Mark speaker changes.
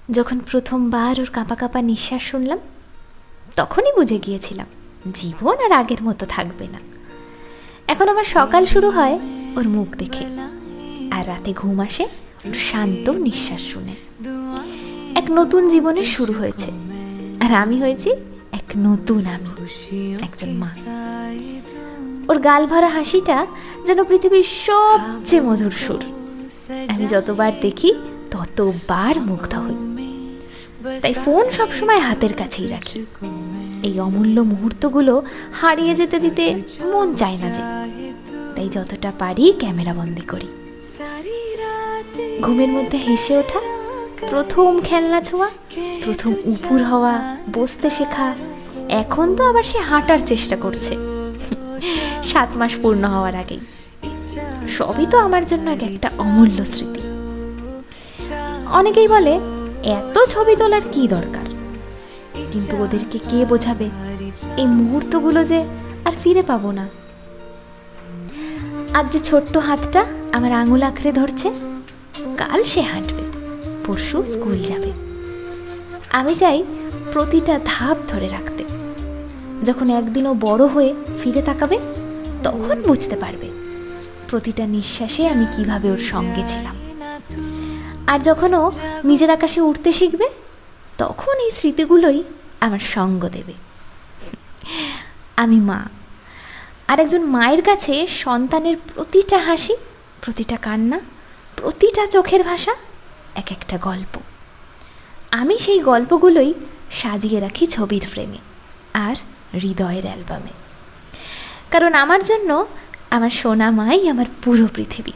Speaker 1: যখন প্রথমবার ওর কাঁপা কাঁপা নিঃশ্বাস শুনলাম, তখনই বুঝে গিয়েছিলাম জীবন আর আগের মতো থাকবে না। এখন আমার সকাল শুরু হয় ওর মুখ দেখে, আর রাতে ঘুম আসে ওর শান্ত নিঃশ্বাস শুনে। এক নতুন জীবনের শুরু হয়েছে, আর আমি হয়েছি এক নতুন আমি, একজন মা। ওর গাল ভরা হাসিটা যেন পৃথিবীর সবচেয়ে মধুর সুর। আমি যতবার দেখি ততবার মুগ্ধ হই। তাই ফোন সবসময় হাতের কাছেই রাখি। এই অমূল্য মুহূর্তগুলো হারিয়ে যেতে দিতে মন চায় না যে, তাই যতটা পারি ক্যামেরা বন্দি করি। ঘুমের মধ্যে হেসে ওঠা, প্রথম খেলনা ছোঁয়া, প্রথম উপুর হওয়া, বসতে শেখা, এখন তো আবার সে হাঁটার চেষ্টা করছে 7 মাস পূর্ণ হওয়ার আগেই। সবই তো আমার জন্য একটা অমূল্য স্মৃতি। অনেকেই বলে এত ছবি তোলার কি দরকার, কিন্তু ওদেরকে কে বোঝাবে এই মুহূর্তগুলো যে আর ফিরে পাবো না। আজ যে ছোট্ট হাতটা আমার আঙুল আঁকড়ে ধরছে, কাল সে হাঁটবে, পরশু স্কুল যাবে। আমি চাই প্রতিটা ধাপ ধরে রাখতে। যখন একদিনও বড় হয়ে ফিরে তাকাবে, তখন বুঝতে পারবে প্রতিটা নিঃশ্বাসে আমি কিভাবে ওর সঙ্গে ছিলাম। আর যখন ও নিজের আকাশে উঠতে শিখবে, তখন এই স্মৃতিগুলোই আমার সঙ্গ দেবে। আমি মা, আর একজন মায়ের কাছে সন্তানের প্রতিটা হাসি, প্রতিটা কান্না, প্রতিটা চোখের ভাষা এক একটা গল্প। আমি সেই গল্পগুলোই সাজিয়ে রাখি ছবির ফ্রেমে আর হৃদয়ের অ্যালবামে। কারণ আমার জন্য আমার সোনা মাই আমার পুরো পৃথিবী।